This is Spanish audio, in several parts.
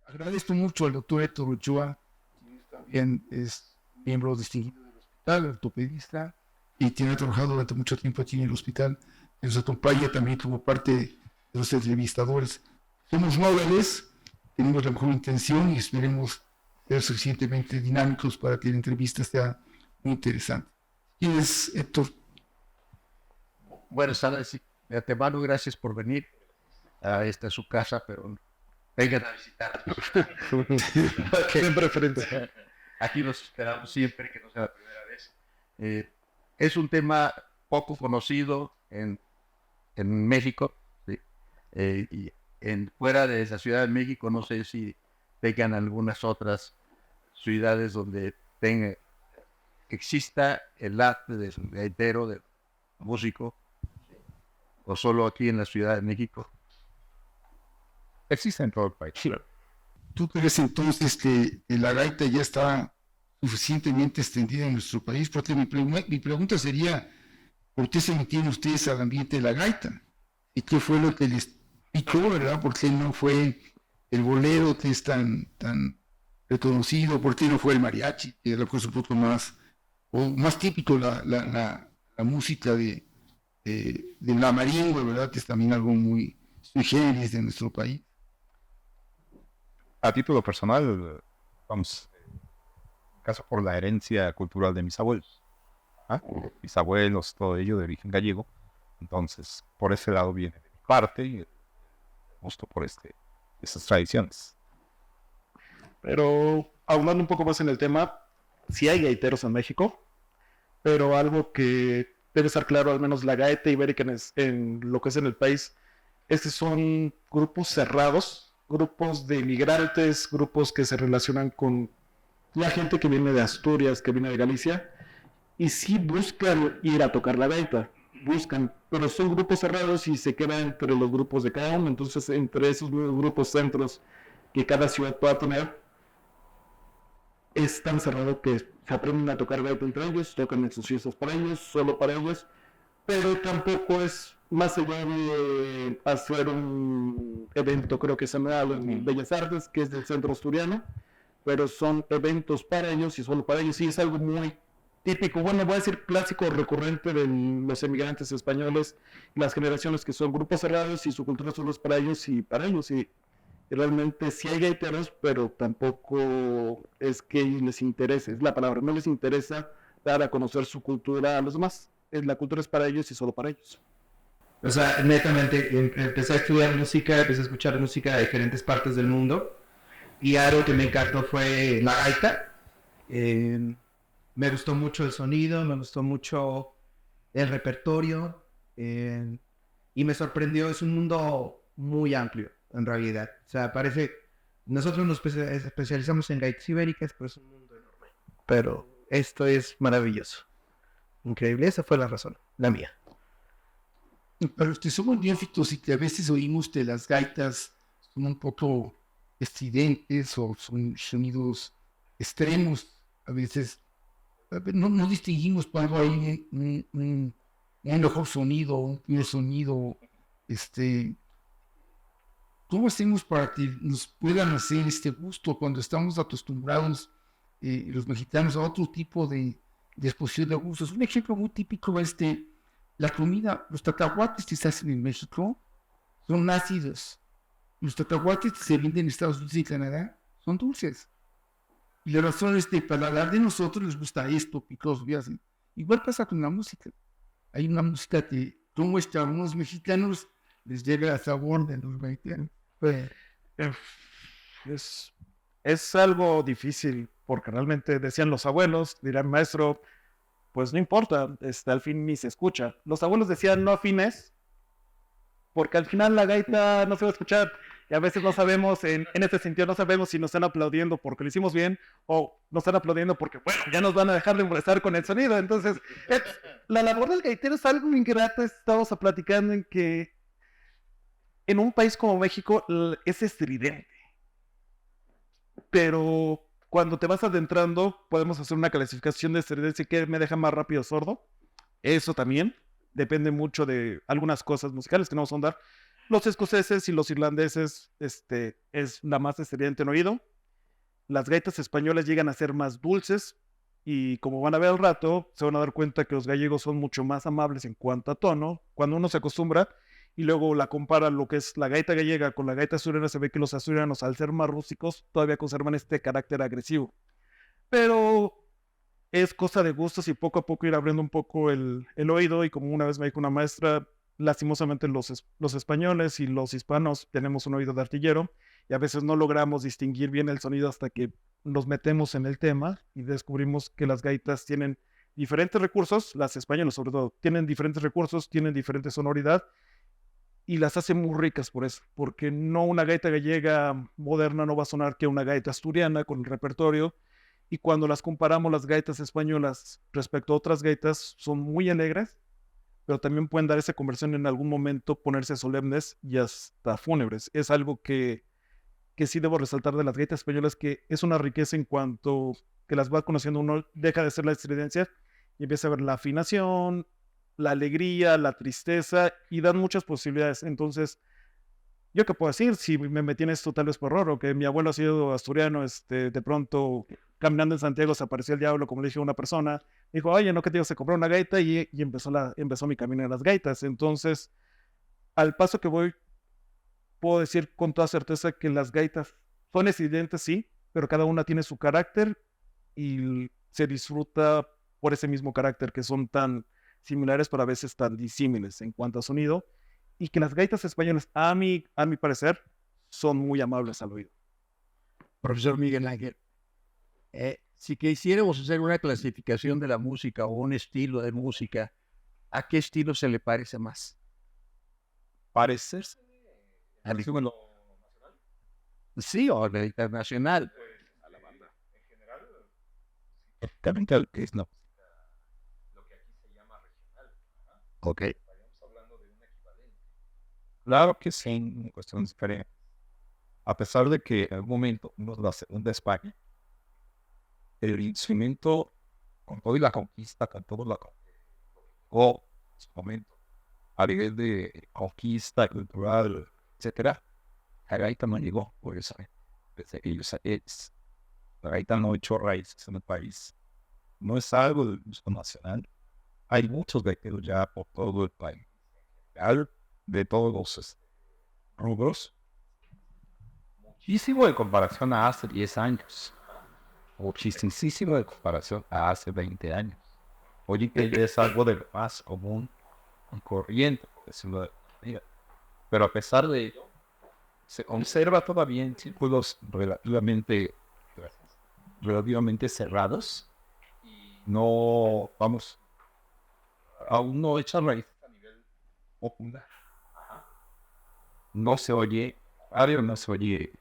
Agradezco mucho al doctor Héctor Ochoa, quien también es miembro distinguido del hospital, ortopedista, y tiene trabajado durante mucho tiempo aquí en el hospital. En su acompaña también como parte de los entrevistadores. Somos noveles, tenemos la mejor intención y esperemos ser suficientemente dinámicos para que la entrevista sea muy interesante. ¿Quién es Héctor? Buenas tardes. De antemano, gracias por venir. Esta es su casa, pero vengan a visitarnos. Siempre frente. Aquí los esperamos siempre, que no sea la primera vez. Es un tema poco conocido en México, ¿sí? Y fuera de la Ciudad de México, no sé si tengan algunas otras ciudades donde exista el arte del gaitero, del músico, o solo aquí en la Ciudad de México. Existe en todo el país. ¿Tú crees entonces que la gaita ya está suficientemente extendida en nuestro país? Porque mi pregunta sería, ¿por qué se metieron ustedes al ambiente de la gaita? ¿Y qué fue lo que les picó, verdad? ¿Por qué no fue el bolero que es tan reconocido? ¿Por qué no fue el mariachi? Que es la cosa un poco más típico, la música de la marimba, ¿verdad? Que es también algo muy sui generis de nuestro país. A título personal, vamos, caso por la herencia cultural de mis abuelos. Mis abuelos, todo ello de origen gallego. Entonces, por ese lado viene de mi parte y el gusto por estas tradiciones. Pero, ahondando un poco más en el tema, sí hay gaiteros en México, pero algo que debe estar claro, al menos la gaita ibérica en lo que es en el país, es que son grupos cerrados, grupos de migrantes, grupos que se relacionan con la gente que viene de Asturias, que viene de Galicia, y sí buscan ir a tocar la gaita, pero son grupos cerrados y se quedan entre los grupos de cada uno. Entonces, entre esos grupos centros que cada ciudad pueda tener, es tan cerrado que se aprenden a tocar gaita entre ellos, tocan en sus fiestas para ellos, solo para ellos, pero tampoco es más allá de hacer un evento, creo que se me da en Bellas Artes, que es del Centro Asturiano, pero son eventos para ellos y solo para ellos, y es algo muy típico, bueno, voy a decir clásico, recurrente de los emigrantes españoles, las generaciones que son grupos cerrados y su cultura solo es para ellos, y realmente sí hay gaiteros, pero tampoco es que ellos les interese, es la palabra, no les interesa dar a conocer su cultura a los demás, la cultura es para ellos y solo para ellos. O sea, netamente, empecé a estudiar música, empecé a escuchar música de diferentes partes del mundo, y algo que me encantó fue la gaita. Me gustó mucho el sonido, me gustó mucho el repertorio, y me sorprendió, es un mundo muy amplio, en realidad. O sea, nosotros nos especializamos en gaitas ibéricas, pero es un mundo enorme. Pero esto es maravilloso. Increíble, esa fue la razón, la mía. Pero somos neófitos y que a veces oímos que las gaitas son un poco estridentes o son sonidos extremos. A veces no distinguimos cuando hay un mejor sonido, un peor sonido. ¿Cómo hacemos para que nos puedan hacer este gusto cuando estamos acostumbrados los mexicanos a otro tipo de exposición de gustos? Un ejemplo muy típico es la comida, los cacahuates que se hacen en México son ácidos. Los cacahuates que se venden en Estados Unidos y Canadá son dulces. Y la razón es que el paladar de nosotros les gusta esto, picoso, y así. Igual pasa con la música. Hay una música que, como a algunos mexicanos, les llega a sabor de los mexicanos. Es algo difícil, porque realmente decían los abuelos, dirán maestro, pues no importa, al fin ni se escucha. Los abuelos decían no afines, porque al final la gaita no se va a escuchar. Y a veces no sabemos, en ese sentido, no sabemos si nos están aplaudiendo porque lo hicimos bien o nos están aplaudiendo porque, bueno, ya nos van a dejar de molestar con el sonido. Entonces, la labor del gaitero es algo ingrato. Estamos platicando en que en un país como México es estridente. Pero cuando te vas adentrando, podemos hacer una clasificación de estridencia que me deja más rápido sordo. Eso también depende mucho de algunas cosas musicales que no vamos a ahondar. Los escoceses y los irlandeses es la más estridente en oído. Las gaitas españolas llegan a ser más dulces y como van a ver al rato, se van a dar cuenta que los gallegos son mucho más amables en cuanto a tono. Cuando uno se acostumbra y luego la compara lo que es la gaita gallega con la gaita asturiana, se ve que los asturianos, al ser más rústicos, todavía conservan este carácter agresivo. Pero es cosa de gustos y poco a poco ir abriendo un poco el oído. Y como una vez me dijo una maestra, lastimosamente los españoles y los hispanos tenemos un oído de artillero y a veces no logramos distinguir bien el sonido hasta que nos metemos en el tema y descubrimos que las gaitas tienen diferentes recursos, las españolas sobre todo, tienen diferentes recursos, tienen diferente sonoridad y las hace muy ricas por eso, porque no una gaita gallega moderna no va a sonar que una gaita asturiana con el repertorio. Y cuando las comparamos las gaitas españolas respecto a otras gaitas, son muy alegres, pero también pueden dar esa conversión en algún momento, ponerse solemnes y hasta fúnebres. Es algo que sí debo resaltar de las gaitas españolas, que es una riqueza en cuanto que las va conociendo uno, deja de ser la estridencia y empieza a ver la afinación, la alegría, la tristeza y dan muchas posibilidades. Entonces, ¿yo qué puedo decir? Si me metí en esto tal vez por error, o que mi abuelo ha sido asturiano, de pronto caminando en Santiago se apareció el diablo, como le dije a una persona, dijo, oye, no, que tío, se compró una gaita y empezó mi camino en las gaitas. Entonces, al paso que voy, puedo decir con toda certeza que las gaitas son excelentes, sí, pero cada una tiene su carácter y se disfruta por ese mismo carácter, que son tan similares, pero a veces tan disímiles en cuanto a sonido, y que las gaitas españolas, a mi parecer, son muy amables al oído. Profesor Miguel Ángel, si quisiéramos hacer una clasificación de la música o un estilo de música, ¿a qué estilo se le parece más? Parecerse ¿Al bueno, sí o al internacional? a la banda en general, exactamente al que es la música, lo que aquí se llama regional. Ok. Estaríamos hablando de un equivalente. Claro que sí, en cuestiones diferentes. A pesar de que en algún momento uno de la segunda España, el instrumento, con toda la conquista, con todo la o en su momento, a nivel de conquista cultural, etcétera, la gaita no llegó, por eso, la gaita no echó raíces en el país. No es algo del gusto nacional. Hay muchos gaiteros ya por todo el país, de todos los rubros. Muchísimo en comparación a hace 10 años. Muchísimo en comparación a hace 20 años. Hoy es algo de lo más común y corriente, por decirlo de alguna manera. Pero a pesar de ello, se conserva todavía en círculos relativamente cerrados. No, vamos, aún no echa raíces a nivel popular. No se oye radio, no se oye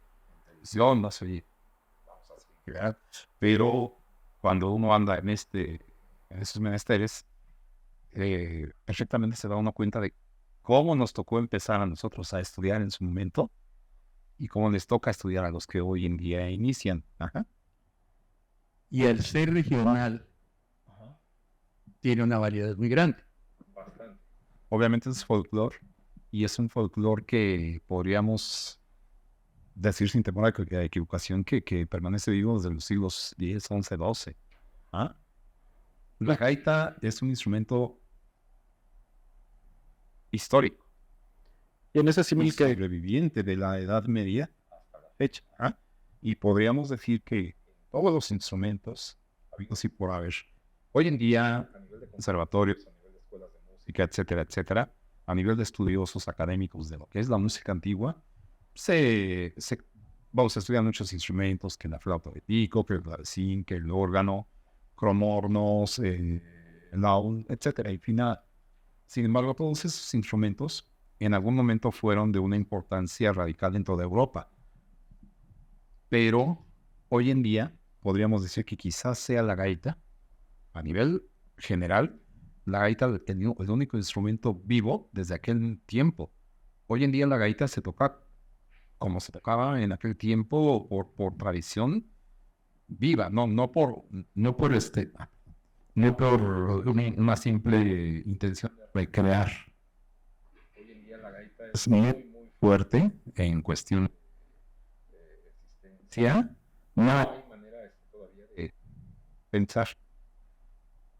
televisión, no se oye, vamos a decir, pero cuando uno anda en esos menesteres, perfectamente se da uno cuenta de cómo nos tocó empezar a nosotros a estudiar en su momento y cómo les toca estudiar a los que hoy en día inician. Y el ser regional tiene una variedad muy grande. Obviamente es folclore, y es un folclore que podríamos decir sin temor a equivocación que permanece vivo desde los siglos X, XI, XII. La gaita es un instrumento histórico Y en ese y símil que sobreviviente de la Edad Media hasta la fecha. Y podríamos decir que todos los instrumentos, habidos y por haber, hoy en día, a nivel de conservatorios, a nivel de escuelas de música, etcétera, etcétera, a nivel de estudiosos académicos de lo que es la música antigua, vamos a estudiar muchos instrumentos, que la flauta de pico, que el clavecín, que el órgano, cromornos, laúd, etcétera, y final. Sin embargo, todos esos instrumentos en algún momento fueron de una importancia radical en toda Europa. Pero hoy en día podríamos decir que quizás sea la gaita, a nivel general, la gaita el único instrumento vivo desde aquel tiempo. Hoy en día la gaita se toca como se tocaba en aquel tiempo por tradición viva, no por una simple intención de crear. Hoy en día la gaita es muy fuerte en cuestión de existencia, no hay manera todavía de pensar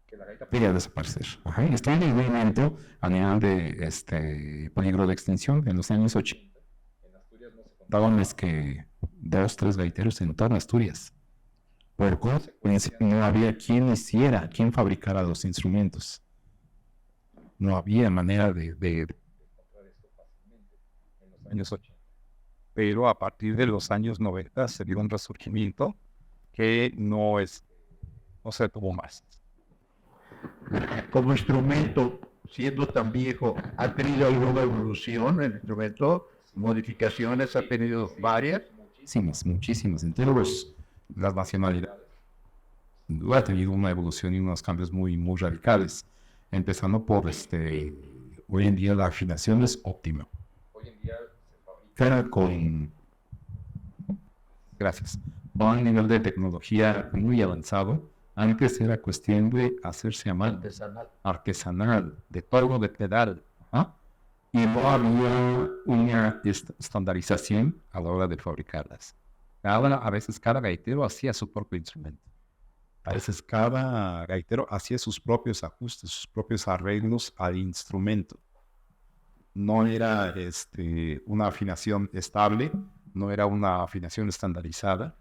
que la gaita podría desaparecer. Ajá. Está en el movimiento a nivel de peligro de extinción en los años 80. En Asturias no se contaban más que 2, 3 gaiteros en toda Asturias. Por consecuencia, no había quien hiciera, quien fabricara los instrumentos. No había manera de encontrar esto fácilmente en los años 80. Pero a partir de los años 90 se dio un resurgimiento que no se tuvo más. Como instrumento, siendo tan viejo, ¿ha tenido alguna evolución el instrumento? ¿Modificaciones? ¿Ha tenido varias? Muchísimas. En todas las nacionalidades. Sin duda ha tenido una evolución y unos cambios muy, muy radicales. Empezando por hoy en día la afinación es óptima. Hoy en día se fabrica con un nivel de tecnología muy avanzado. Antes era cuestión de hacerse a mano, artesanal, de polvo de pedal, ¿ah? Y no había una estandarización a la hora de fabricarlas. A veces cada gaitero hacía su propio instrumento. A veces cada gaitero hacía sus propios ajustes, sus propios arreglos al instrumento. No era una afinación estable, no era una afinación estandarizada.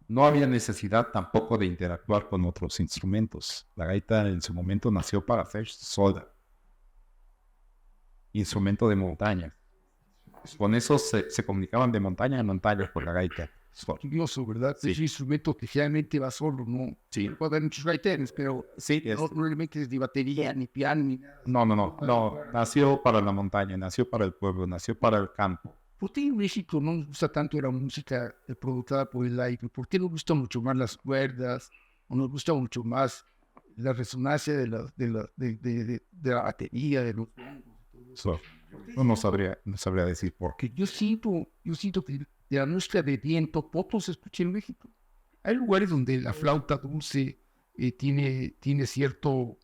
No había necesidad tampoco de interactuar con otros instrumentos. La gaita en su momento nació para hacer sola. Instrumento de montaña. Con eso se comunicaban de montaña en montaña por la gaita. Curioso, ¿verdad? Sí. Es un instrumento que generalmente va solo, ¿no? Sí. Puede haber muchos gaiteros, pero Sí, no realmente es ni batería, ni piano, ni nada. No. Nació para la montaña, nació para el pueblo, nació para el campo. ¿Por qué en México no nos gusta tanto la música producida por el aire? ¿Por qué nos gustan mucho más las cuerdas? ¿O nos gusta mucho más la resonancia de la batería, de los... No sabría decir por qué. Yo siento que de la música de viento poco se escucha en México. Hay lugares donde la flauta dulce tiene cierto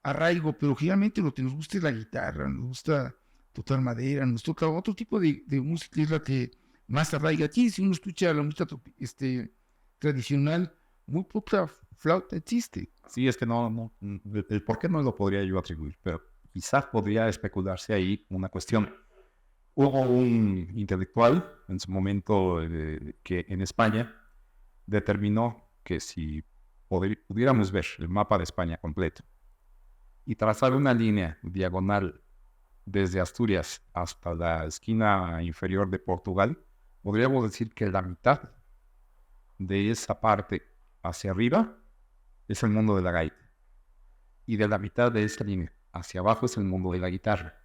arraigo, pero generalmente lo que nos gusta es la guitarra, nos gusta tocar madera, nos toca otro tipo de música, es la que más arraiga. Aquí, si uno escucha la música tradicional, muy poca flauta existe. Sí, es que no, el por qué no lo podría yo atribuir, pero quizás podría especularse ahí una cuestión. Hubo un intelectual en su momento que en España determinó que si pudiéramos ver el mapa de España completo y trazar una línea diagonal desde Asturias hasta la esquina inferior de Portugal, podríamos decir que la mitad de esa parte hacia arriba es el mundo de la gaita. Y de la mitad de esa línea hacia abajo es el mundo de la guitarra.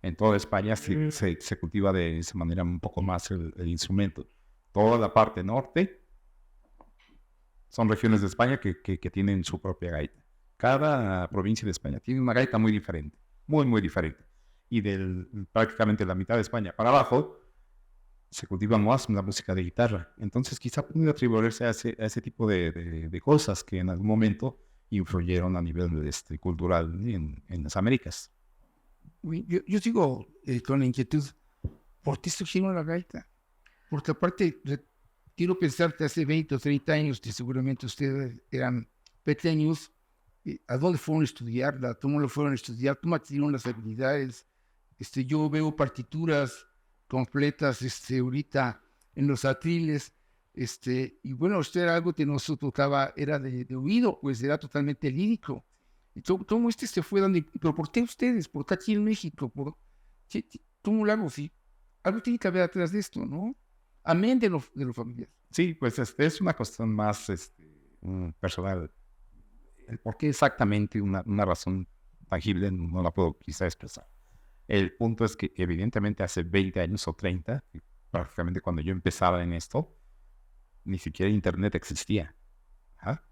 En toda España se cultiva de esa manera un poco más el instrumento. Toda la parte norte son regiones de España que tienen su propia gaita. Cada provincia de España tiene una gaita muy diferente. Muy, muy diferente. Y prácticamente la mitad de España para abajo se cultiva más la música de guitarra. Entonces quizá puede atribuirse a ese tipo de cosas que en algún momento influyeron a nivel cultural en las Américas. Yo sigo con la inquietud, ¿por qué surgieron la gaita? Porque aparte, quiero pensar que hace 20 o 30 años, que seguramente ustedes eran pequeños, ¿a dónde fueron a estudiarla? ¿Cómo lo fueron a estudiar? ¿Cómo adquirieron las habilidades? Yo veo partituras completas ahorita en los atriles, y bueno, usted era algo que no se tocaba, era de oído, pues era totalmente lírico. ¿Y cómo se fue dando? ¿Pero por qué ustedes? ¿Por qué aquí en México? ¿Cómo lo hago? Sí, algo tiene que haber atrás de esto, ¿no? Amén de lo familiar. Sí, pues es una cuestión más personal. El por qué exactamente una razón tangible no la puedo quizá expresar. El punto es que evidentemente hace 20 años o 30, prácticamente cuando yo empezaba en esto, ni siquiera internet existía. ¿Ah?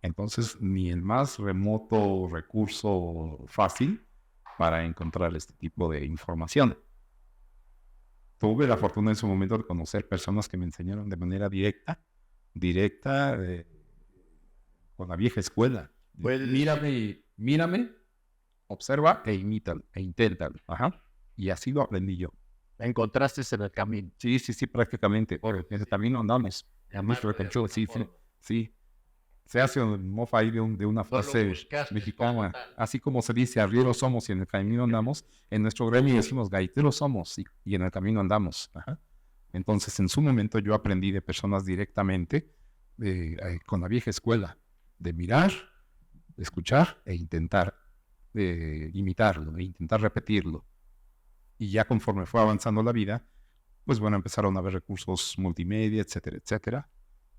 Entonces, ni el más remoto recurso fácil para encontrar este tipo de información. Tuve la fortuna en su momento de conocer personas que me enseñaron de manera directa, con la vieja escuela. Pues, Mírame Observa e imítalo, e inténtalo. Ajá. Y así lo aprendí yo. Encontraste en el camino. Sí, prácticamente. En el camino andamos. Llamarlo de alguna Sí. forma. Sí. Se hace un mofa ahí de una No lo frase buscaste mexicana. como tal. Así como se dice, arrieros somos y en el camino andamos. En nuestro gremio decimos, gaiteros somos y en el camino andamos. Ajá. Entonces, en su momento yo aprendí de personas directamente con la vieja escuela, de mirar, de escuchar e intentar imitarlo, e intentar repetirlo. Y ya conforme fue avanzando la vida, pues bueno, empezaron a haber recursos multimedia, etcétera, etcétera.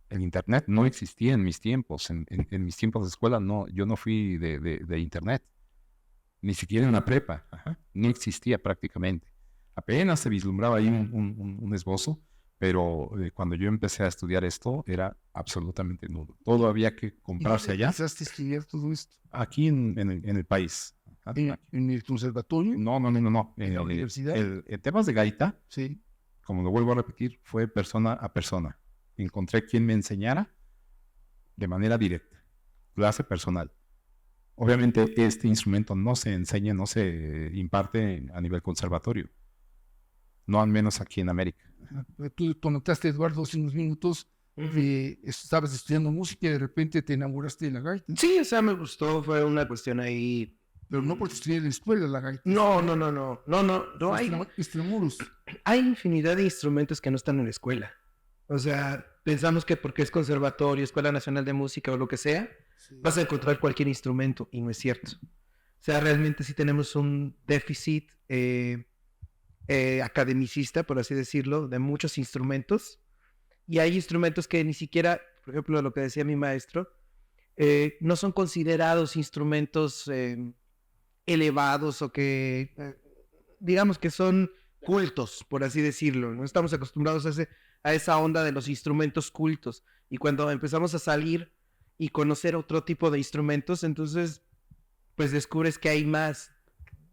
El internet no existía en mis tiempos. En mis tiempos de escuela, no, yo no fui de internet. Ni siquiera en la prepa. Ajá. No existía prácticamente. Apenas se vislumbraba ahí un esbozo, pero cuando yo empecé a estudiar esto, era absolutamente nulo. Todo había que comprarse allá, ¿Empezaste a estudiar todo esto aquí en el país. Ajá. en el conservatorio? No. ¿En la universidad? En temas de gaita, Sí. como lo vuelvo a repetir, fue persona a persona. Encontré quien me enseñara de manera directa, clase personal. Obviamente este instrumento no se enseña, no se imparte a nivel conservatorio, no al menos aquí en América. Tú conectaste, Eduardo, hace unos minutos, estabas estudiando música y de repente te enamoraste de la gaita, Sí, o sea, me gustó, fue una cuestión ahí. pero no porque estudié en la escuela la gaita. No, Extramuros. hay infinidad de instrumentos que no están en la escuela. O sea, pensamos que porque es conservatorio, Escuela Nacional de Música o lo que sea, vas a encontrar cualquier instrumento y no es cierto. O sea, realmente sí tenemos un déficit academicista, por así decirlo, de muchos instrumentos. Y hay instrumentos que ni siquiera, por ejemplo, lo que decía mi maestro, no son considerados instrumentos elevados o que, digamos que son cultos, por así decirlo. No estamos acostumbrados a esa onda de los instrumentos cultos. Y cuando empezamos a salir y conocer otro tipo de instrumentos, entonces, pues descubres que hay más,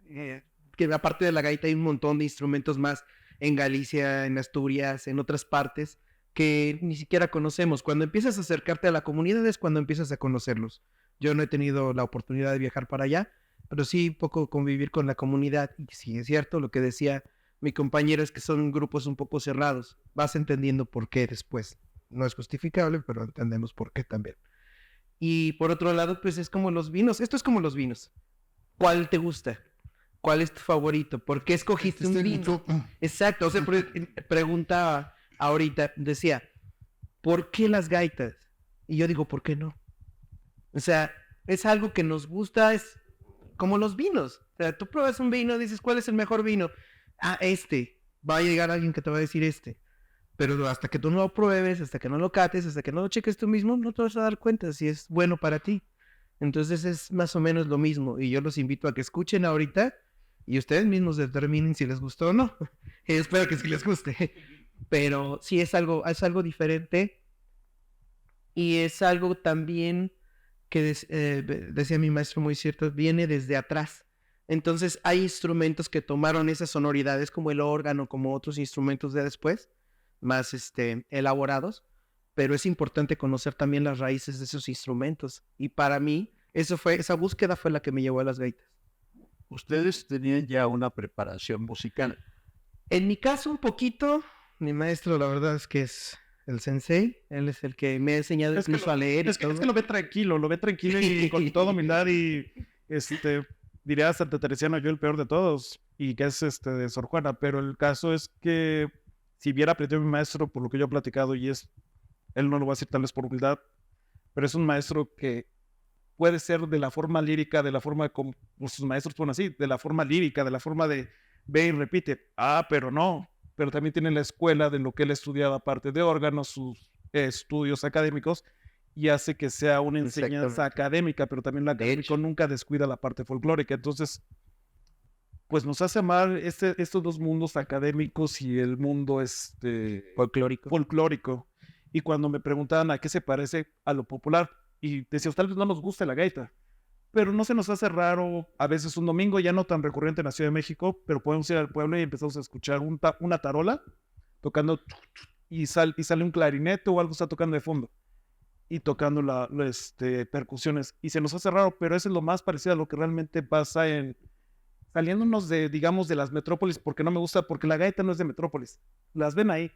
que aparte de la gaita hay un montón de instrumentos más en Galicia, en Asturias, en otras partes, que ni siquiera conocemos. Cuando empiezas a acercarte a la comunidad es cuando empiezas a conocerlos. Yo no he tenido la oportunidad de viajar para allá, pero sí poco convivir con la comunidad. Y sí, es cierto, lo que decía mi compañero es que son grupos un poco cerrados. Vas entendiendo por qué después. No es justificable, pero entendemos por qué también. Y por otro lado, pues es como los vinos. Esto es como los vinos. ¿Cuál te gusta? ¿Cuál es tu favorito? ¿Por qué escogiste un vino? Exacto. O sea, preguntaba ahorita, decía, ¿por qué las gaitas? Y yo digo, ¿por qué no? O sea, es algo que nos gusta, es como los vinos. O sea, tú pruebas un vino, dices, ¿cuál es el mejor vino? Ah, este. Va a llegar alguien que te va a decir este. Pero hasta que tú no lo pruebes, hasta que no lo cates, hasta que no lo cheques tú mismo, no te vas a dar cuenta si es bueno para ti. Entonces es más o menos lo mismo. Y yo los invito a que escuchen ahorita y ustedes mismos determinen si les gustó o no. Espero que sí les guste. Pero sí es algo diferente. Y es algo también que decía mi maestro muy cierto, viene desde atrás. Entonces hay instrumentos que tomaron esas sonoridades como el órgano, como otros instrumentos de después, más elaborados, pero es importante conocer también las raíces de esos instrumentos. Y para mí, esa búsqueda fue la que me llevó a las gaitas. ¿Ustedes tenían ya una preparación musical? En mi caso, un poquito. Mi maestro, la verdad es que es el sensei. Él es el que me ha enseñado incluso a leer. Es que lo ve tranquilo y con toda humildad y diría Santa Teresiana, yo el peor de todos, y que es de Sor Juana, pero el caso es que si hubiera aprendido mi maestro por lo que yo he platicado, y él no lo va a decir tal vez por humildad, pero es un maestro que puede ser de la forma lírica, de la forma como sus maestros ponen así, de la forma lírica, de la forma de ve y repite, pero no, pero también tiene la escuela de lo que él ha estudiado aparte de órganos, sus estudios académicos, y hace que sea una enseñanza académica, pero también la académica nunca descuida la parte folclórica. Entonces, pues nos hace amar estos dos mundos académicos y el mundo folclórico. Y cuando me preguntaban a qué se parece a lo popular, y decía, tal vez no nos guste la gaita, pero no se nos hace raro, a veces un domingo, ya no tan recurrente en la Ciudad de México, pero podemos ir al pueblo y empezamos a escuchar una tarola tocando y sale un clarinete o algo está tocando de fondo. y tocando percusiones. Y se nos hace raro, pero eso es lo más parecido a lo que realmente pasa saliéndonos de, digamos, de las metrópolis, porque no me gusta, porque la gaita no es de metrópolis. Las ven ahí.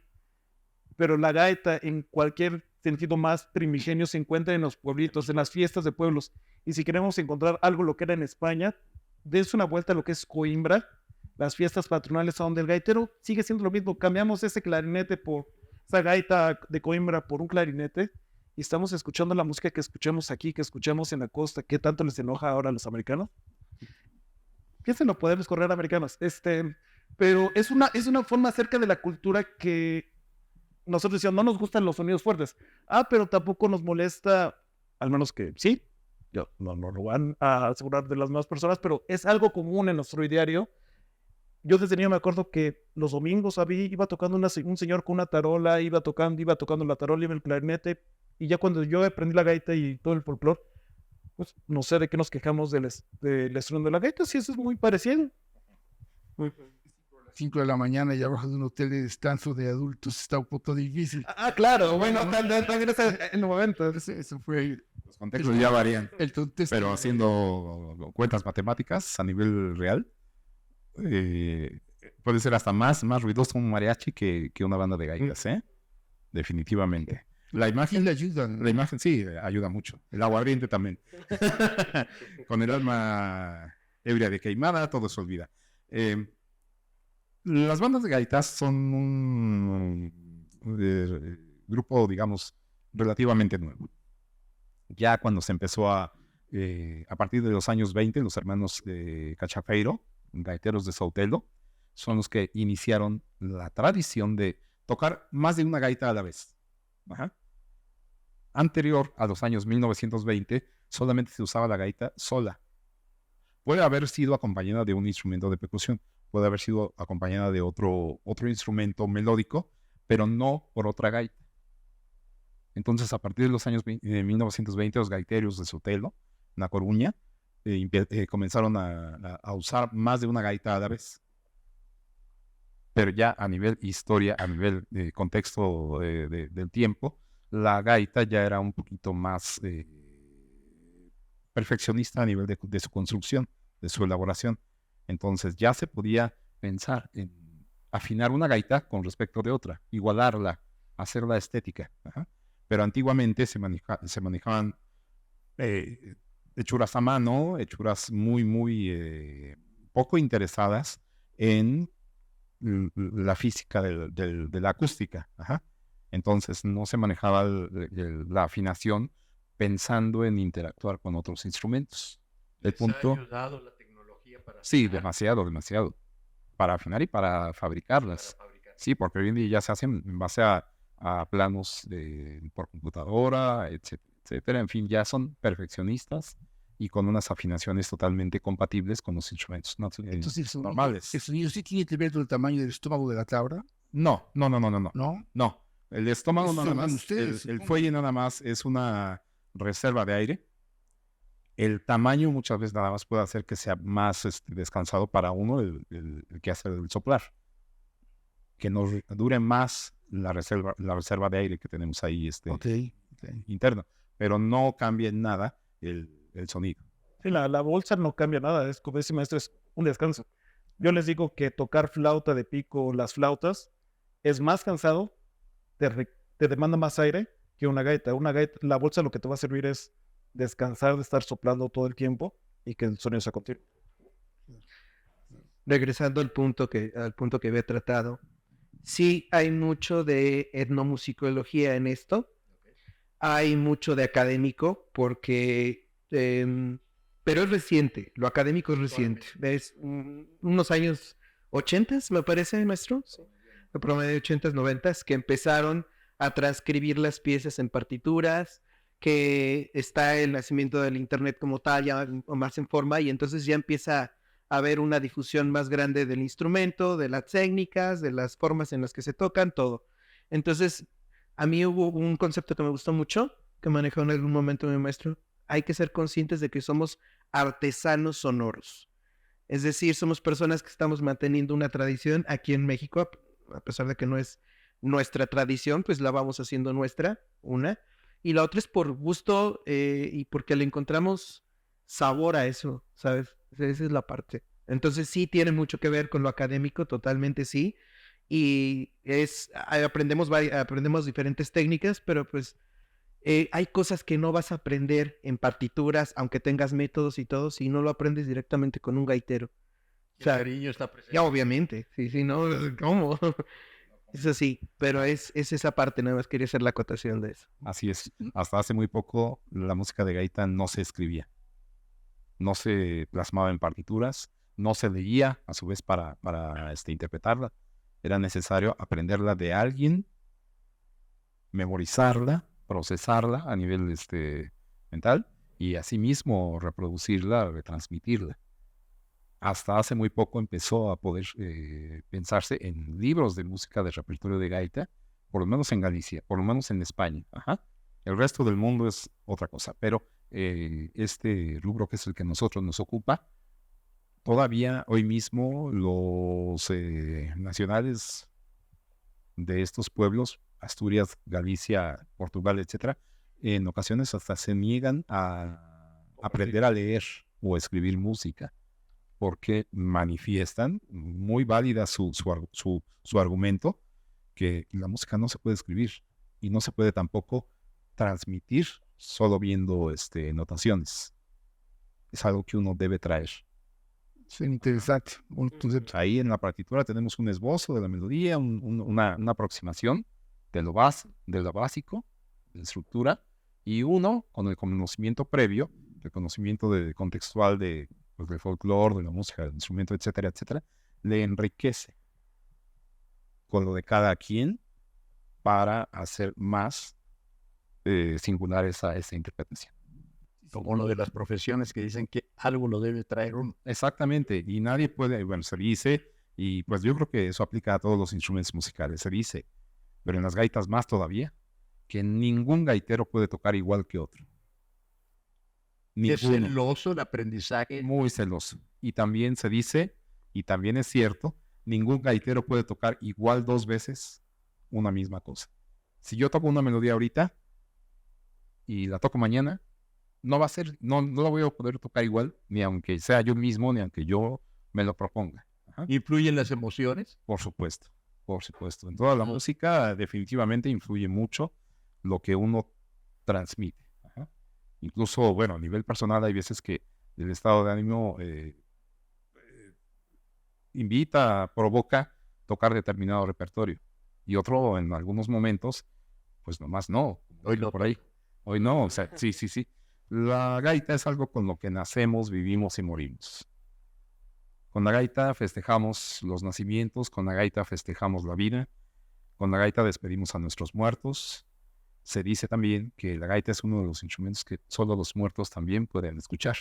Pero la gaita, en cualquier sentido más primigenio, se encuentra en los pueblitos, en las fiestas de pueblos. Y si queremos encontrar algo lo que era en España, dense una vuelta a lo que es Coimbra, las fiestas patronales, a donde el gaitero sigue siendo lo mismo. Cambiamos ese clarinete esa gaita de Coimbra por un clarinete y estamos escuchando la música que escuchamos aquí, que escuchamos en la costa. ¿Qué tanto les enoja ahora a los americanos? Piensen no podemos correr americanos. Pero es una forma acerca de la cultura que nosotros decíamos, no nos gustan los sonidos fuertes. Pero tampoco nos molesta, al menos que sí, no lo van a asegurar de las demás personas, pero es algo común en nuestro diario. Yo desde niño me acuerdo que los domingos iba tocando un señor con una tarola, iba tocando la tarola, iba el clarinete, y ya cuando yo aprendí la gaita y todo el folclore, pues no sé de qué nos quejamos del estruendo de la gaita, sí, eso es muy parecido. 5 de la mañana y abajo de un hotel de descanso de adultos está un poco difícil. Claro, bueno, tal vez en el momento. Eso fue Los contextos ya varían. el contexto. Pero haciendo cuentas matemáticas a nivel real, puede ser hasta más ruidoso un mariachi que una banda de gaitas, ¿eh? Definitivamente. La imagen le ayudan. La imagen sí ayuda mucho. El aguardiente también. Con el alma ebria de queimada, todo se olvida. Las bandas de gaitas son un grupo, digamos, relativamente nuevo. Ya cuando se empezó a partir de los años 20, los hermanos Cachafeiro, gaiteros de Soutelo, son los que iniciaron la tradición de tocar más de una gaita a la vez. Ajá. Anterior a los años 1920, solamente se usaba la gaita sola. Puede haber sido acompañada de un instrumento de percusión, puede haber sido acompañada de otro instrumento melódico, pero no por otra gaita. Entonces, a partir de los años 1920, los gaiteros de Soutelo, en La Coruña, comenzaron a usar más de una gaita a la vez. Pero ya a nivel historia, a nivel contexto del tiempo, la gaita ya era un poquito más perfeccionista a nivel de su construcción, de su elaboración. Entonces ya se podía pensar en afinar una gaita con respecto de otra, igualarla, hacerla estética. Ajá. Pero antiguamente se manejaban hechuras a mano, hechuras muy poco interesadas en la física de la acústica. Ajá. Entonces no se manejaba la afinación pensando en interactuar con otros instrumentos. El punto... ¿Ha ayudado la tecnología para Sí, afinar? demasiado. Para afinar y para fabricarlas. Para fabricar. Sí, porque hoy en día ya se hacen en base a planos por computadora, etcétera. En fin, ya son perfeccionistas y con unas afinaciones totalmente compatibles con los instrumentos Entonces, normales. ¿el sonido sí tiene que ver con el tamaño del estómago de la cabra? No. ¿No? El estómago Eso nada saben más, ustedes, el supongo. fuelle nada más es una reserva de aire. El tamaño muchas veces nada más puede hacer que sea más descansado para uno el que hace el soplar. Que nos dure más la reserva de aire que tenemos ahí Ok. interno. Pero no cambia en nada el sonido. Sí, la bolsa no cambia nada, es como dice maestro, es un descanso. Yo les digo que tocar flauta de pico, las flautas, es más cansado, te demanda más aire que una gaita. Una gaita, la bolsa lo que te va a servir es descansar de estar soplando todo el tiempo y que el sonido sea continuo. Regresando al punto que había tratado, sí hay mucho de etnomusicología en esto, hay mucho de académico, porque, pero es reciente, lo académico es reciente, es unos años 80, me parece, maestro, el promedio de 80s, 90s, que empezaron a transcribir las piezas en partituras, que está el nacimiento del internet como tal, ya más en forma, y entonces ya empieza a haber una difusión más grande del instrumento, de las técnicas, de las formas en las que se tocan, todo. Entonces, a mí hubo un concepto que me gustó mucho, que manejó en algún momento mi maestro. Hay que ser conscientes de que somos artesanos sonoros. Es decir, somos personas que estamos manteniendo una tradición aquí en México, a pesar de que no es nuestra tradición, pues la vamos haciendo nuestra, Y la otra es por gusto y porque le encontramos sabor a eso, ¿sabes? Esa es la parte. Entonces sí tiene mucho que ver con lo académico, totalmente sí. Y aprendemos diferentes técnicas, pero pues hay cosas que no vas a aprender en partituras, aunque tengas métodos y todo, si no lo aprendes directamente con un gaitero. El cariño está presente. Ya obviamente, sí, no, ¿cómo? Es así, pero es esa parte, nada más quería hacer la acotación de eso. Así es. Hasta hace muy poco la música de gaita no se escribía, no se plasmaba en partituras, no se leía a su vez para interpretarla. Era necesario aprenderla de alguien, memorizarla, procesarla a nivel mental y asimismo reproducirla, retransmitirla. Hasta hace muy poco empezó a poder pensarse en libros de música de repertorio de gaita, por lo menos en Galicia, por lo menos en España. Ajá. El resto del mundo es otra cosa, pero este rubro que es el que nosotros nos ocupa, todavía hoy mismo los nacionales de estos pueblos, Asturias, Galicia, Portugal, etcétera, en ocasiones hasta se niegan a aprender a leer o a escribir música, porque manifiestan, muy válida su argumento, que la música no se puede escribir y no se puede tampoco transmitir solo viendo notaciones. Es algo que uno debe traer. Es interesante. Entonces, Ahí en la partitura tenemos un esbozo de la melodía, una aproximación de lo básico, de la estructura, y uno con el conocimiento previo, el conocimiento contextual del folclore, de la música, del instrumento, etcétera, etcétera, le enriquece con lo de cada quien para hacer más singular esa interpretación. Como lo de las profesiones que dicen que algo lo debe traer uno. Exactamente, y nadie puede, bueno, se dice, y pues yo creo que eso aplica a todos los instrumentos musicales, se dice, pero en las gaitas más todavía, que ningún gaitero puede tocar igual que otro. Es Ninguno. celoso el aprendizaje. Muy celoso. Y también se dice, y también es cierto, ningún gaitero puede tocar igual 2 veces una misma cosa. Si yo toco una melodía ahorita y la toco mañana, no va a ser, no la voy a poder tocar igual, ni aunque sea yo mismo, ni aunque yo me lo proponga. Ajá. ¿Influyen las emociones? Por supuesto, por supuesto. En toda la música definitivamente influye mucho lo que uno transmite. Ajá. Incluso, bueno, a nivel personal hay veces que el estado de ánimo invita, provoca tocar determinado repertorio. Y otro, en algunos momentos, pues nomás no. Hoy no. Por ahí. Hoy no, o sea, sí. La gaita es algo con lo que nacemos, vivimos y morimos. Con la gaita festejamos los nacimientos, con la gaita festejamos la vida, con la gaita despedimos a nuestros muertos. Se dice también que la gaita es uno de los instrumentos que solo los muertos también pueden escuchar.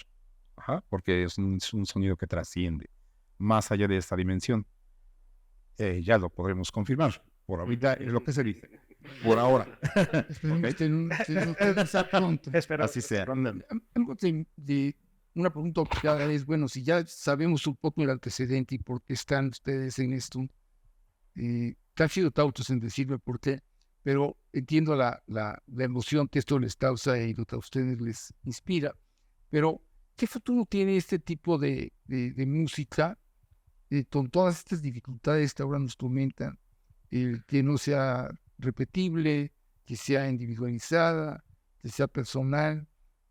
Ajá, porque es un sonido que trasciende más allá de esta dimensión. Ya lo podremos confirmar. Por ahorita es lo que se dice. Por ahora. Así sea. Algo de una pregunta obligada es, bueno, si ya sabemos un poco el antecedente y por qué están ustedes en esto, han sido cautos en decirme por qué, pero entiendo la emoción que esto les causa y lo que a ustedes les inspira, pero ¿qué futuro tiene este tipo de música con todas estas dificultades que ahora nos comentan? Que no sea repetible, que sea individualizada, que sea personal,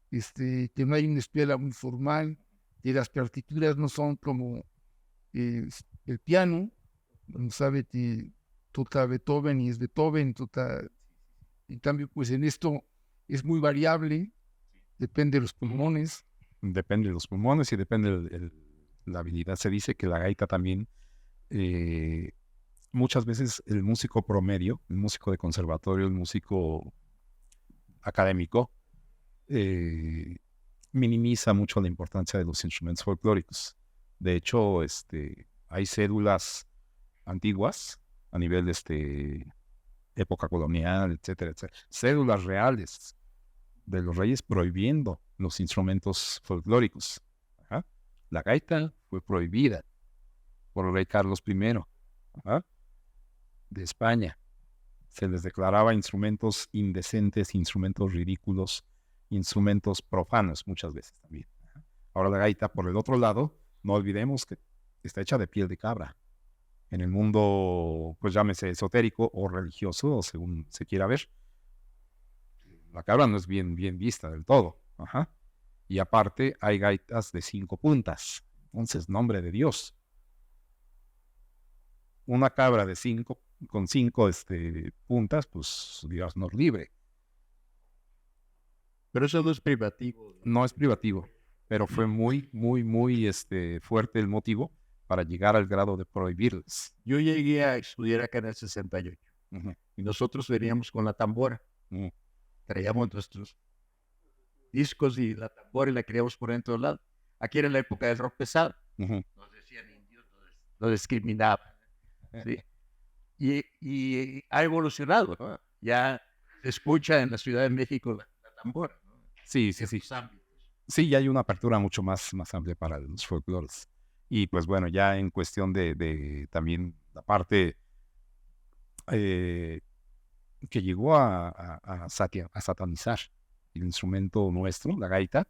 que no hay una escuela muy formal, que las partituras no son como el piano, no sabe que toca Beethoven y es Beethoven, en cambio pues en esto es muy variable, depende de los pulmones. Depende de los pulmones y depende la habilidad. Se dice que la gaita también, muchas veces el músico promedio, el músico de conservatorio, el músico académico, minimiza mucho la importancia de los instrumentos folclóricos. De hecho, hay cédulas antiguas a nivel de época colonial, etcétera, etcétera. Cédulas reales de los reyes prohibiendo los instrumentos folclóricos. Ajá. La gaita fue prohibida por el rey Carlos I, ajá, de España. se les declaraba instrumentos indecentes, instrumentos ridículos, instrumentos profanos muchas veces también. Ahora la gaita, por el otro lado, no olvidemos que está hecha de piel de cabra. En el mundo, pues llámese esotérico o religioso, o según se quiera ver, la cabra no es bien vista del todo. Ajá. Y aparte hay gaitas de 5 puntas. Entonces, nombre de Dios. Una cabra de 5 con 5 puntas, pues Dios nos libre. Pero eso no es privativo. No es privativo, pero fue muy fuerte el motivo para llegar al grado de prohibirles. Yo llegué a estudiar acá en el 68 y nosotros veníamos con la tambora. Traíamos nuestros discos y la tambora y la queríamos poner en todos lados. Aquí era la época del rock pesado. Nos decían indios, nos discriminaban. ¿Sí? Y ha evolucionado, ¿no? Ya se escucha en la Ciudad de México la tambora, ¿no? Sí. Ámbitos. Sí, ya hay una apertura mucho más amplia para los folclores. Y pues bueno, ya en cuestión de también la parte que llegó a satanizar el instrumento nuestro, la gaita,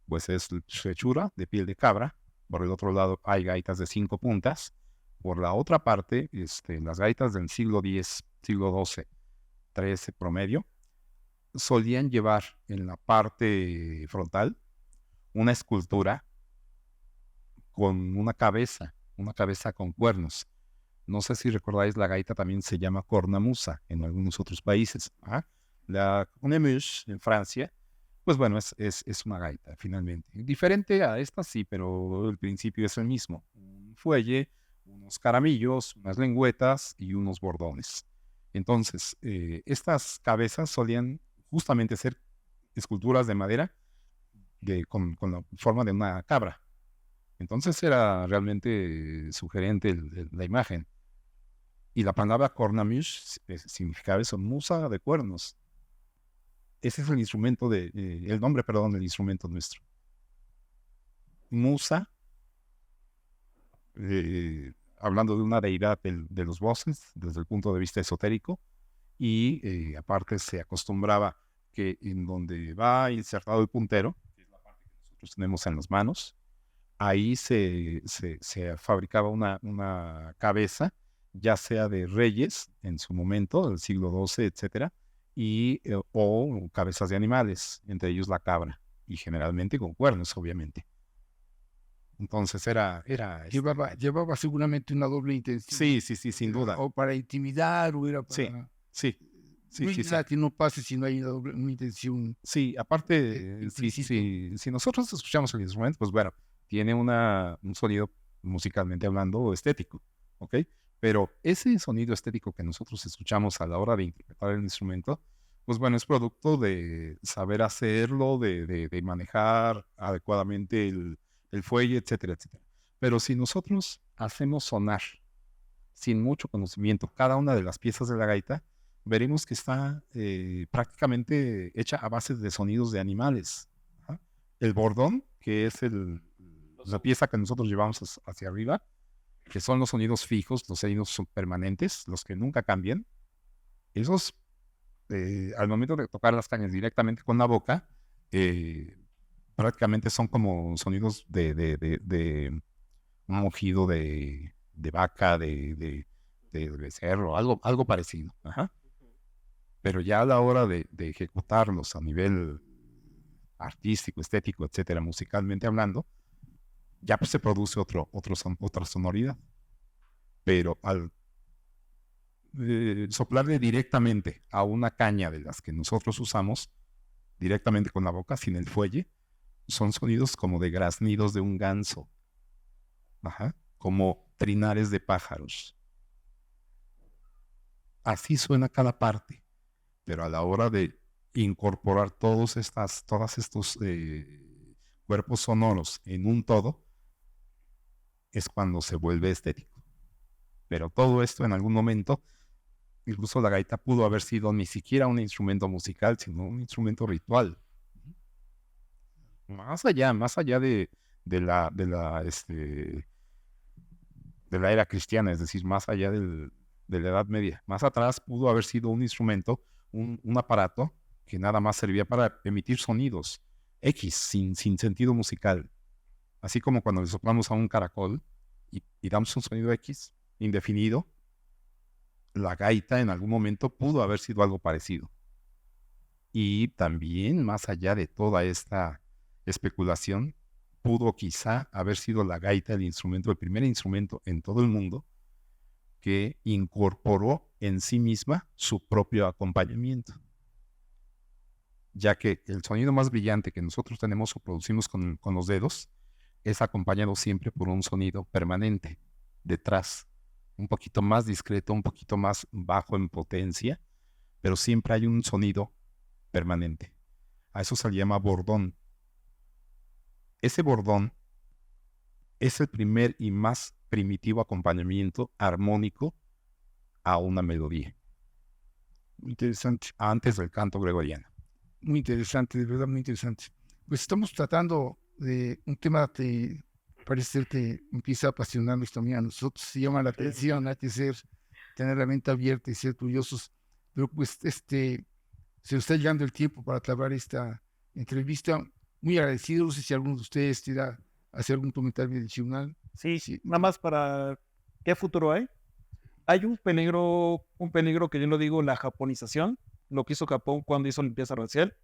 pues es hechura de piel de cabra. Por el otro lado hay gaitas de 5 puntas. Por la otra parte, las gaitas del siglo X, siglo XII, XIII promedio, solían llevar en la parte frontal una escultura con una cabeza con cuernos. No sé si recordáis, la gaita también se llama cornamusa en algunos otros países. La cornemuse en Francia, pues bueno, es una gaita finalmente. Diferente a esta, sí, pero el principio es el mismo. Un fuelle, unos caramillos, unas lengüetas y unos bordones. Entonces, estas cabezas solían justamente ser esculturas de madera con la forma de una cabra. Entonces era realmente sugerente la imagen. Y la palabra cornemuse significaba eso, musa de cuernos. Ese es el instrumento el nombre del instrumento nuestro. Musa, hablando de una deidad de los bosques, desde el punto de vista esotérico, y aparte se acostumbraba que en donde va insertado el puntero, que es la parte que nosotros tenemos en las manos, ahí se fabricaba una cabeza, ya sea de reyes en su momento, del siglo XII, etcétera, o cabezas de animales, entre ellos la cabra, y generalmente con cuernos, obviamente. Entonces llevaba seguramente una doble intención. Sí, sin duda. O para intimidar, o era para... Sí. Que no pase si no hay una intención. Sí, aparte, si nosotros escuchamos el instrumento, pues bueno, tiene un sonido musicalmente hablando estético, ¿ok? Pero ese sonido estético que nosotros escuchamos a la hora de interpretar el instrumento, pues bueno, es producto de saber hacerlo, de manejar adecuadamente el fuelle, etcétera, etcétera. Pero si nosotros hacemos sonar sin mucho conocimiento cada una de las piezas de la gaita, veremos que está prácticamente hecha a base de sonidos de animales. El bordón, que es la pieza que nosotros llevamos hacia arriba, que son los sonidos fijos, los sonidos son permanentes, los que nunca cambian. Esos, al momento de tocar las cañas directamente con la boca, prácticamente son como sonidos de un mugido de vaca, de becerro, algo parecido. Pero ya a la hora de ejecutarlos a nivel artístico, estético, etcétera, musicalmente hablando, ya pues se produce otra sonoridad. Pero al soplarle directamente a una caña de las que nosotros usamos, directamente con la boca, sin el fuelle, son sonidos como de graznidos de un ganso, como trinares de pájaros. Así suena cada parte, pero a la hora de incorporar todos estos cuerpos sonoros en un todo, es cuando se vuelve estético. Pero todo esto en algún momento, incluso la gaita pudo haber sido ni siquiera un instrumento musical, sino un instrumento ritual. Más allá de la era cristiana, es decir, más allá del de la Edad Media. Más atrás pudo haber sido un instrumento, un aparato que nada más servía para emitir sonidos X, sin sentido musical. Así como cuando le soplamos a un caracol y damos un sonido X indefinido, la gaita en algún momento pudo haber sido algo parecido. Y también, más allá de toda esta especulación, pudo quizá haber sido la gaita el primer instrumento en todo el mundo que incorporó en sí misma su propio acompañamiento. Ya que el sonido más brillante que nosotros tenemos o producimos con los dedos es acompañado siempre por un sonido permanente detrás, un poquito más discreto, un poquito más bajo en potencia, pero siempre hay un sonido permanente. A eso se le llama bordón. Ese bordón es el primer y más primitivo acompañamiento armónico a una melodía. Muy interesante. Antes del canto gregoriano. Muy interesante, de verdad muy interesante. Pues estamos tratando de un tema que parece ser que empieza a apasionarnos también a nosotros, se llama la atención, hay que tener la mente abierta y ser curiosos, pero pues se nos está llegando el tiempo para acabar esta entrevista. Muy agradecido, no sé si alguno de ustedes quiera hacer algún comentario adicional. Sí, Sí. nada más para qué futuro hay. Hay un peligro que yo lo digo, la japonización, lo que hizo Japón cuando hizo limpieza racial.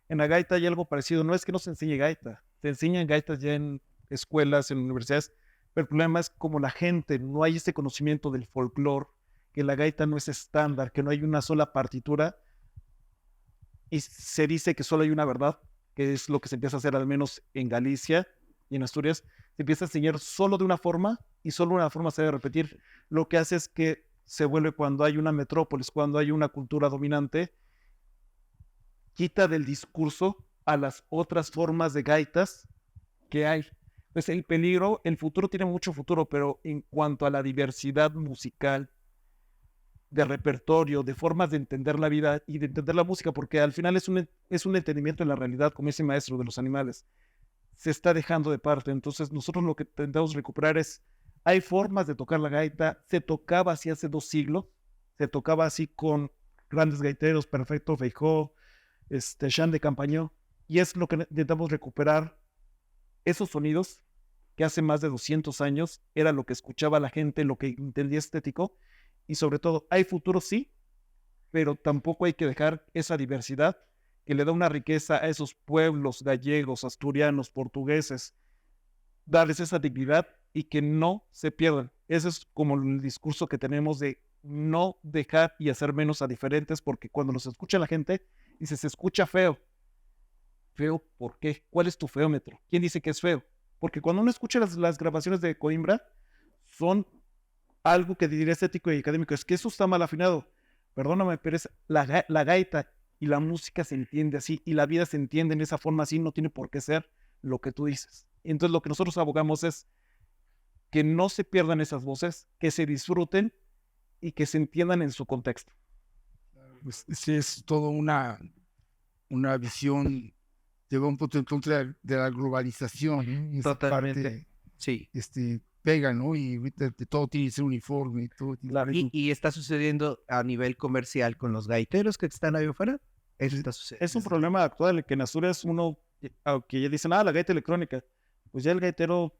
En la gaita hay algo parecido, no es que no se enseñe gaita, se enseñan gaitas ya en escuelas, en universidades, pero el problema es como la gente, no hay este conocimiento del folclore, que la gaita no es estándar, que no hay una sola partitura, y se dice que solo hay una verdad, que es lo que se empieza a hacer al menos en Galicia y en Asturias, se empieza a enseñar solo de una forma y solo una forma se debe repetir. Lo que hace es que se vuelve cuando hay una metrópolis, cuando hay una cultura dominante, quita del discurso a las otras formas de gaitas que hay. Pues el peligro, el futuro tiene mucho futuro, pero en cuanto a la diversidad musical, de repertorio, de formas de entender la vida y de entender la música, porque al final es un entendimiento en la realidad, como ese maestro de los animales, se está dejando de parte. Entonces nosotros lo que intentamos recuperar es, hay formas de tocar la gaita, se tocaba así hace 2 siglos, se tocaba así con grandes gaiteros, Perfecto Feijó, Jean de Campañó, y es lo que intentamos recuperar, esos sonidos que hace más de 200 años era lo que escuchaba la gente, lo que entendía estético, y sobre todo, hay futuro sí, pero tampoco hay que dejar esa diversidad que le da una riqueza a esos pueblos gallegos, asturianos, portugueses, darles esa dignidad y que no se pierdan. Ese es como el discurso que tenemos de no dejar y hacer menos a diferentes, porque cuando los escucha la gente, dice, se escucha feo. ¿Feo por qué? ¿Cuál es tu feómetro? ¿Quién dice que es feo? Porque cuando uno escucha las grabaciones de Coimbra, son algo que diría estético y académico, es que eso está mal afinado. Perdóname, pero es la gaita y la música se entiende así, y la vida se entiende en esa forma así, no tiene por qué ser lo que tú dices. Entonces lo que nosotros abogamos es que no se pierdan esas voces, que se disfruten y que se entiendan en su contexto. Pues sí, es toda una visión que va un poco en contra de la globalización, ¿no? Totalmente. Parte, Sí. pega, ¿no? Y ahorita todo tiene que ser uniforme. Todo tiene Y está sucediendo a nivel comercial con los gaiteros que están ahí afuera. Eso está sucediendo. Es un problema actual, que en Asturias uno, aunque ya dicen, la gaita electrónica, pues ya el gaitero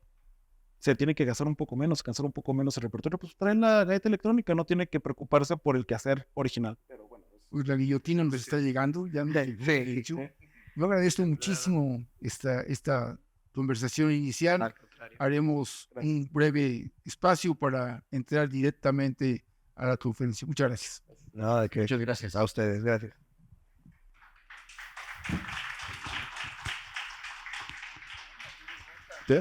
se tiene que gastar un poco menos, cansar un poco menos el repertorio, pues traen la gaita electrónica, no tiene que preocuparse por el quehacer original. Pero bueno, pues la guillotina nos está llegando, ya me he dicho. Yo agradezco muchísimo esta conversación inicial. Al contrario. Haremos un breve espacio para entrar directamente a la conferencia. Muchas gracias. No, de que Muchas gracias. a ustedes, gracias. ¿sí?